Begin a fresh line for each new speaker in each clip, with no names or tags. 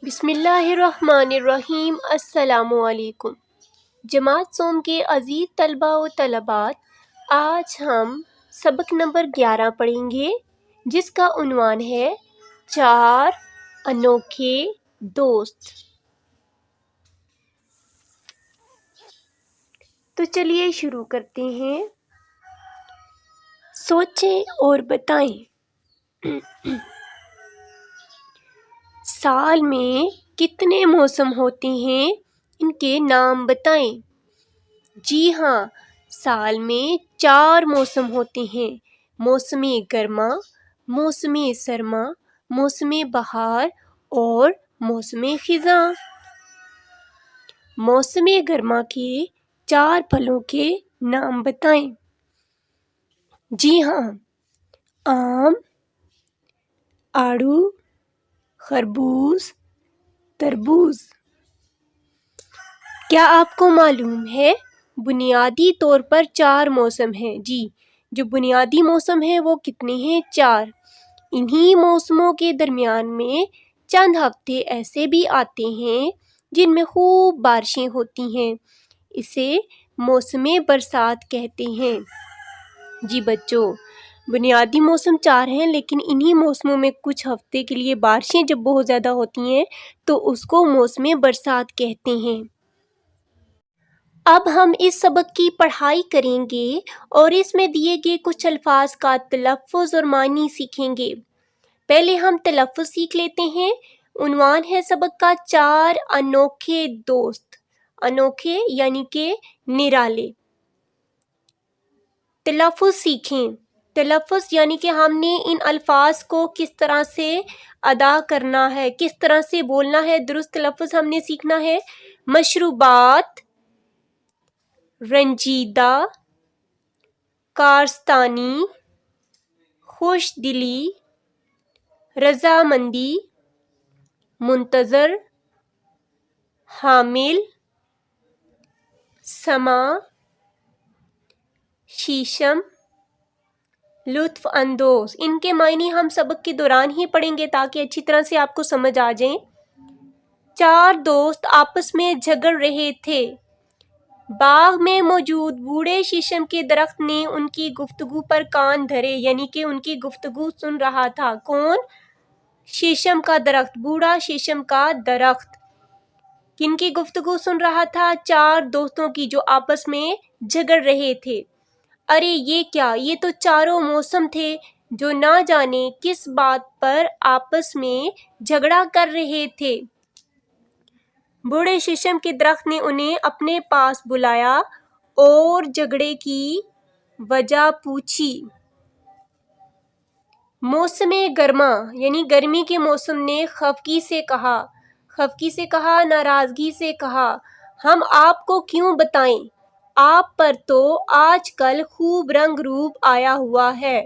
بسم اللہ الرحمن الرحیم۔ السلام علیکم جماعت سوم کے عزیز طلبہ و طلبات، آج ہم سبق نمبر 11 پڑھیں گے جس کا عنوان ہے 4 انوکھے دوست۔ تو چلیے شروع کرتے ہیں۔ سوچیں اور بتائیں، سال میں کتنے موسم ہوتے ہیں؟ ان کے نام بتائیں۔ جی ہاں، سال میں 4 موسم ہوتے ہیں: موسم گرما، موسم سرما، موسم بہار اور موسم خزاں۔ موسم گرما کے 4 پھلوں کے نام بتائیں۔ جی ہاں، آم، آڑو، خربوز، تربوز۔ کیا آپ کو معلوم ہے بنیادی طور پر 4 موسم ہیں؟ جی، جو بنیادی موسم ہیں وہ کتنے ہیں؟ 4۔ انہی موسموں کے درمیان میں چند ہفتے ایسے بھی آتے ہیں جن میں خوب بارشیں ہوتی ہیں، اسے موسم برسات کہتے ہیں۔ جی بچوں، بنیادی موسم 4 ہیں، لیکن انہی موسموں میں کچھ ہفتے کے لیے بارشیں جب بہت زیادہ ہوتی ہیں تو اس کو موسم برسات کہتے ہیں۔ اب ہم اس سبق کی پڑھائی کریں گے اور اس میں دیے گئے کچھ الفاظ کا تلفظ اور معنی سیکھیں گے۔ پہلے ہم تلفظ سیکھ لیتے ہیں۔ عنوان ہے سبق کا 4 انوکھے دوست۔ انوکھے یعنی کہ نرالے۔ تلفظ سیکھیں۔ تلفظ یعنی کہ ہم نے ان الفاظ کو کس طرح سے ادا کرنا ہے، کس طرح سے بولنا ہے۔ درست تلفظ ہم نے سیکھنا ہے۔ مشروبات، رنجیدہ، کارستانی، خوش دلی، رضامندی، منتظر، حامل، سما، شیشم، لطف اندوز۔ ان کے معنی ہم سبق کے دوران ہی پڑھیں گے تاکہ اچھی طرح سے آپ کو سمجھ آ جائیں۔ 4 دوست آپس میں جھگڑ رہے تھے۔ باغ میں موجود بوڑھے شیشم کے درخت نے ان کی گفتگو پر کان دھرے، یعنی کہ ان کی گفتگو سن رہا تھا۔ کون؟ شیشم کا درخت، بوڑھا شیشم کا درخت۔ کن کی گفتگو سن رہا تھا؟ 4 دوستوں کی جو آپس میں جھگڑ رہے تھے۔ ارے یہ کیا، یہ تو چاروں موسم تھے جو نہ جانے کس بات پر آپس میں جھگڑا کر رہے تھے۔ بوڑھے شیشم کے درخت نے انہیں اپنے پاس بلایا اور جھگڑے کی وجہ پوچھی۔ موسم گرما یعنی گرمی کے موسم نے خفگی سے کہا، ناراضگی سے کہا، ہم آپ کو کیوں بتائیں، آپ پر تو آج کل خوب رنگ روپ آیا ہوا ہے،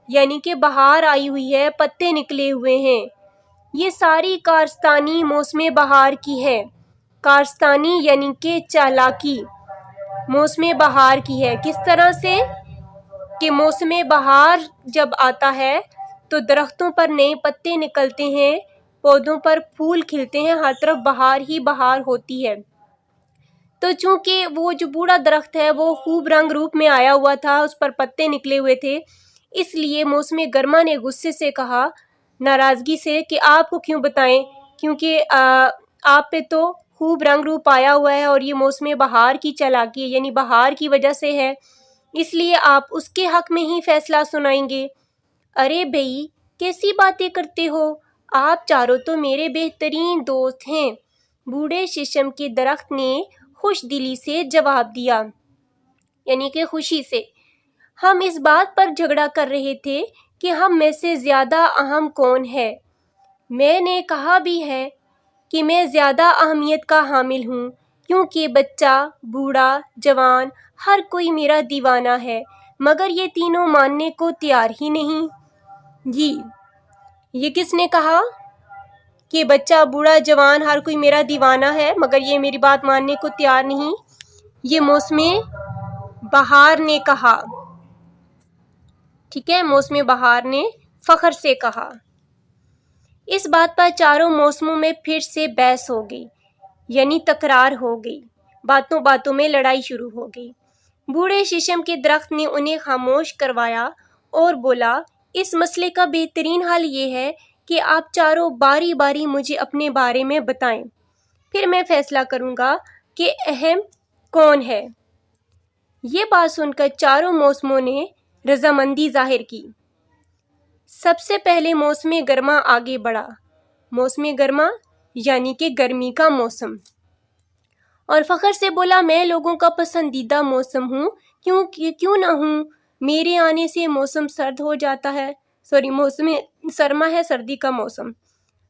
یعنی کہ بہار آئی ہوئی ہے، پتے نکلے ہوئے ہیں۔ یہ ساری کارستانی موسم بہار کی ہے۔ کارستانی یعنی کہ چالاکی موسم بہار کی ہے۔ کس طرح سے کہ موسم بہار جب آتا ہے تو درختوں پر نئے پتے نکلتے ہیں، پودوں پر پھول کھلتے ہیں، ہر طرف بہار ہی بہار ہوتی ہے۔ تو چونکہ وہ جو بوڑھا درخت ہے وہ خوب رنگ روپ میں آیا ہوا تھا، اس پر پتے نکلے ہوئے تھے، اس لیے موسم گرما نے غصے سے کہا، ناراضگی سے، کہ آپ کو کیوں بتائیں، کیونکہ آپ پہ تو خوب رنگ روپ آیا ہوا ہے اور یہ موسم بہار کی چالاکی ہے، یعنی بہار کی وجہ سے ہے، اس لیے آپ اس کے حق میں ہی فیصلہ سنائیں گے۔ ارے بھئی، کیسی باتیں کرتے ہو، آپ چاروں تو میرے بہترین دوست ہیں، بوڑھے شیشم کے درخت نے خوش دلی سے جواب دیا، یعنی کہ خوشی سے۔ ہم اس بات پر جھگڑا کر رہے تھے کہ ہم میں سے زیادہ اہم کون ہے۔ میں نے کہا بھی ہے کہ میں زیادہ اہمیت کا حامل ہوں، کیونکہ بچہ، بوڑھا، جوان، ہر کوئی میرا دیوانہ ہے، مگر یہ تینوں ماننے کو تیار ہی نہیں۔ جی، یہ کس نے کہا کہ بچہ، بوڑھا، جوان، ہر کوئی میرا دیوانہ ہے مگر یہ میری بات ماننے کو تیار نہیں؟ یہ موسم بہار نے کہا۔ ٹھیک ہے، موسم بہار نے فخر سے کہا۔ اس بات پر چاروں موسموں میں پھر سے بحث ہو گئی، یعنی تکرار ہو گئی، باتوں باتوں میں لڑائی شروع ہو گئی۔ بوڑھے شیشم کے درخت نے انہیں خاموش کروایا اور بولا، اس مسئلے کا بہترین حل یہ ہے کہ آپ چاروں باری باری مجھے اپنے بارے میں بتائیں، پھر میں فیصلہ کروں گا کہ اہم کون ہے۔ یہ بات سن کر چاروں موسموں نے رضامندی ظاہر کی۔ سب سے پہلے موسم گرما آگے بڑھا۔ موسم گرما یعنی کہ گرمی کا موسم، اور فخر سے بولا، میں لوگوں کا پسندیدہ موسم ہوں، کیوں نہ ہوں؟ میرے آنے سے موسم سرد ہو جاتا ہے، موسم سرما ہے سردی کا موسم۔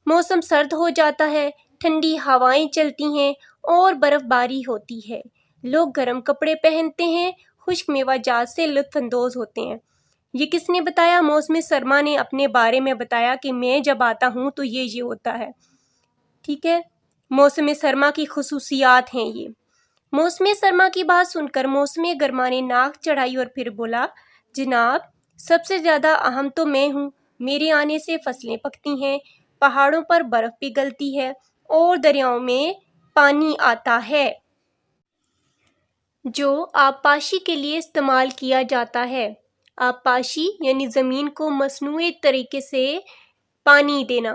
موسم سرد ہو جاتا ہے، ٹھنڈی ہوائیں چلتی ہیں اور برف باری ہوتی ہے۔ لوگ گرم کپڑے پہنتے ہیں، خشک میوہ جات سے لطف اندوز ہوتے ہیں۔ یہ کس نے بتایا؟ موسم سرما نے اپنے بارے میں بتایا کہ میں جب آتا ہوں تو یہ ہوتا ہے۔ ٹھیک ہے، موسم سرما کی خصوصیات ہیں یہ۔ موسم سرما کی بات سن کر موسم گرما نے ناک چڑھائی اور پھر بولا، جناب، سب سے زیادہ اہم تو میں ہوں۔ میرے آنے سے فصلیں پکتی ہیں، پہاڑوں پر برف پگھلتی ہے اور دریاؤں میں پانی آتا ہے جو آبپاشی کے لیے استعمال کیا جاتا ہے۔ آبپاشی یعنی زمین کو مصنوعی طریقے سے پانی دینا۔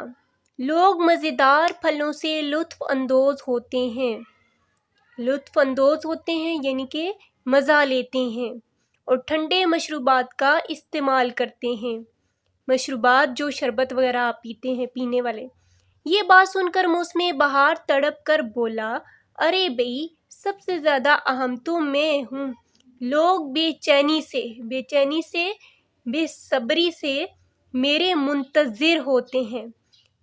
لوگ مزیدار پھلوں سے لطف اندوز ہوتے ہیں۔ لطف اندوز ہوتے ہیں یعنی کہ مزہ لیتے ہیں اور ٹھنڈے مشروبات کا استعمال کرتے ہیں۔ مشروبات جو شربت وغیرہ آپ پیتے ہیں، پینے والے۔ یہ بات سن کر موسم بہار تڑپ کر بولا، ارے بھئی، سب سے زیادہ اہم تو میں ہوں۔ لوگ بے چینی سے بے صبری سے میرے منتظر ہوتے ہیں۔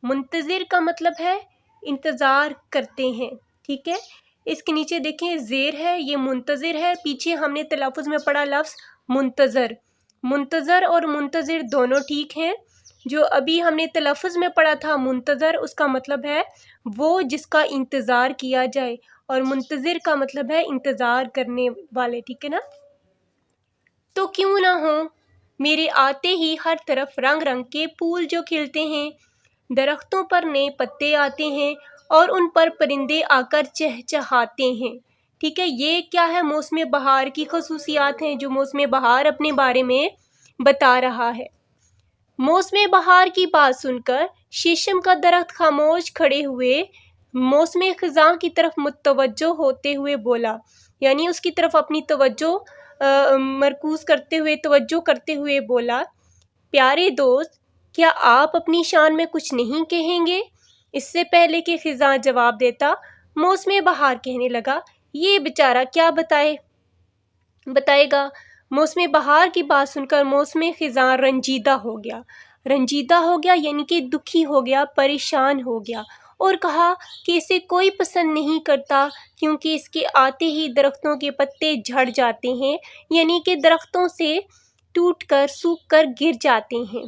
منتظر کا مطلب ہے انتظار کرتے ہیں۔ ٹھیک ہے، اس کے نیچے دیکھیں زیر ہے، یہ منتظر ہے، پیچھے ہم نے تلفظ میں پڑھا لفظ منتظر۔ منتظر اور منتظر دونوں ٹھیک ہیں۔ جو ابھی ہم نے تلفظ میں پڑھا تھا منتظر، اس کا مطلب ہے وہ جس کا انتظار کیا جائے، اور منتظر کا مطلب ہے انتظار کرنے والے۔ ٹھیک ہے نا؟ تو کیوں نہ ہو، میرے آتے ہی ہر طرف رنگ رنگ کے پھول جو کھلتے ہیں، درختوں پر نئے پتے آتے ہیں اور ان پر پرندے آ کر چہچہاتے ہیں۔ ٹھیک ہے، یہ کیا ہے؟ موسم بہار کی خصوصیات ہیں جو موسم بہار اپنے بارے میں بتا رہا ہے۔ موسم بہار کی بات سن کر شیشم کا درخت خاموش کھڑے ہوئے موسم خزاں کی طرف متوجہ ہوتے ہوئے بولا، یعنی اس کی طرف اپنی توجہ مرکوز کرتے ہوئے بولا، پیارے دوست، کیا آپ اپنی شان میں کچھ نہیں کہیں گے؟ اس سے پہلے کہ خزاں جواب دیتا، موسم بہار کہنے لگا، یہ بیچارہ کیا بتائے گا؟ موسم بہار کی بات سن کر موسم خزاں رنجیدہ ہو گیا یعنی کہ دکھی ہو گیا، پریشان ہو گیا، اور کہا کہ اسے کوئی پسند نہیں کرتا کیونکہ اس کے آتے ہی درختوں کے پتے جھڑ جاتے ہیں، یعنی کہ درختوں سے ٹوٹ کر سوکھ کر گر جاتے ہیں،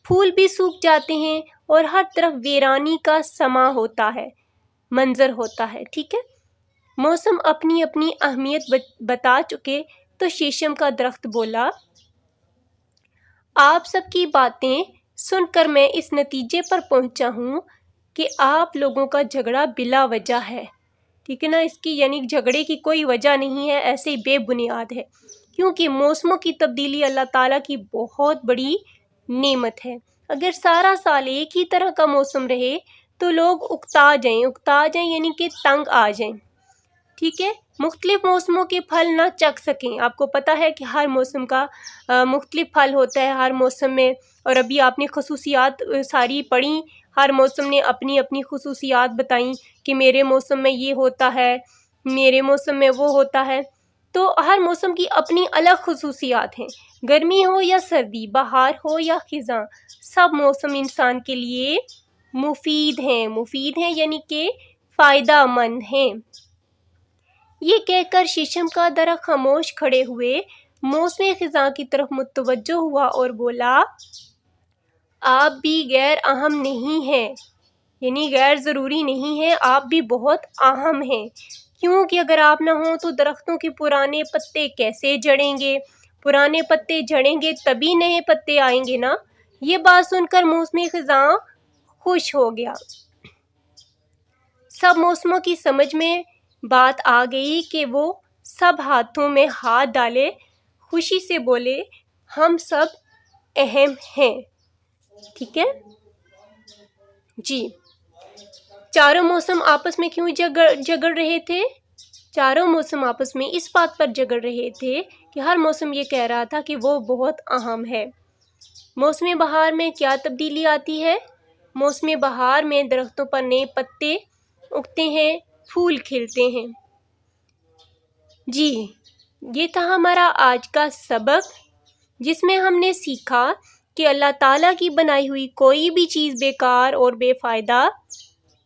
پھول بھی سوکھ جاتے ہیں اور ہر طرف ویرانی کا منظر ہوتا ہے۔ ٹھیک ہے، موسم اپنی اپنی اہمیت بتا چکے تو شیشم کا درخت بولا، آپ سب کی باتیں سن کر میں اس نتیجے پر پہنچا ہوں کہ آپ لوگوں کا جھگڑا بلا وجہ ہے۔ ٹھیک ہے نا، اس کی یعنی جھگڑے کی کوئی وجہ نہیں ہے، ایسے ہی بے بنیاد ہے، کیونکہ موسموں کی تبدیلی اللہ تعالیٰ کی بہت بڑی نعمت ہے۔ اگر سارا سال ایک ہی طرح کا موسم رہے تو لوگ اکتا جائیں یعنی کہ تنگ آ جائیں۔ ٹھیک ہے، مختلف موسموں کے پھل نہ چکھ سکیں۔ آپ کو پتہ ہے کہ ہر موسم کا مختلف پھل ہوتا ہے ہر موسم میں، اور ابھی آپ نے خصوصیات ساری پڑھی، ہر موسم نے اپنی اپنی خصوصیات بتائیں کہ میرے موسم میں یہ ہوتا ہے، میرے موسم میں وہ ہوتا ہے۔ تو ہر موسم کی اپنی الگ خصوصیات ہیں، گرمی ہو یا سردی، بہار ہو یا خزاں، سب موسم انسان کے لیے مفید ہیں یعنی کہ فائدہ مند ہیں۔ یہ کہہ کر شیشم کا درخت خاموش کھڑے ہوئے موسم خزاں کی طرف متوجہ ہوا اور بولا، آپ بھی غیر اہم نہیں ہیں، یعنی غیر ضروری نہیں ہیں، آپ بھی بہت اہم ہیں، کیونکہ اگر آپ نہ ہوں تو درختوں کے پرانے پتے کیسے جھڑیں گے؟ پرانے پتے جھڑیں گے تبھی نئے پتے آئیں گے نا۔ یہ بات سن کر موسم خزاں خوش ہو گیا۔ سب موسموں کی سمجھ میں بات آ گئی کہ وہ سب ہاتھوں میں ہاتھ ڈالے خوشی سے بولے ہم سب اہم ہیں۔ ٹھیک ہے جی، چاروں موسم آپس میں کیوں جھگڑ رہے تھے؟ چاروں موسم آپس میں اس بات پر جھگڑ رہے تھے کہ ہر موسم یہ کہہ رہا تھا کہ وہ بہت اہم ہے۔ موسم بہار میں کیا تبدیلی آتی ہے؟ موسم بہار میں درختوں پر نئے پتے اگتے ہیں، پھول کھلتے ہیں۔ جی، یہ تھا ہمارا آج کا سبق، جس میں ہم نے سیکھا کہ اللہ تعالیٰ کی بنائی ہوئی کوئی بھی چیز بیکار اور بے فائدہ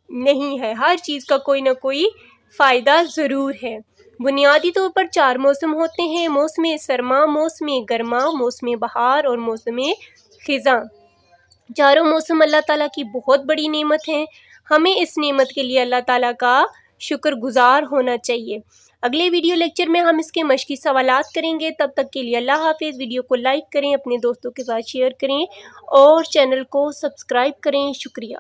نہیں ہے، ہر چیز کا کوئی نہ کوئی فائدہ ضرور ہے۔ بنیادی طور پر 4 موسم ہوتے ہیں: موسم سرما، موسم گرما، موسم بہار اور موسم خزاں۔ چاروں موسم اللہ تعالیٰ کی بہت بڑی نعمت ہیں، ہمیں اس نعمت کے لیے اللہ تعالیٰ کا شکر گزار ہونا چاہیے۔ اگلے ویڈیو لیکچر میں ہم اس کے مشقی سوالات کریں گے، تب تک کے لیے اللہ حافظ۔ ویڈیو کو لائک کریں، اپنے دوستوں کے ساتھ شیئر کریں اور چینل کو سبسکرائب کریں۔ شکریہ۔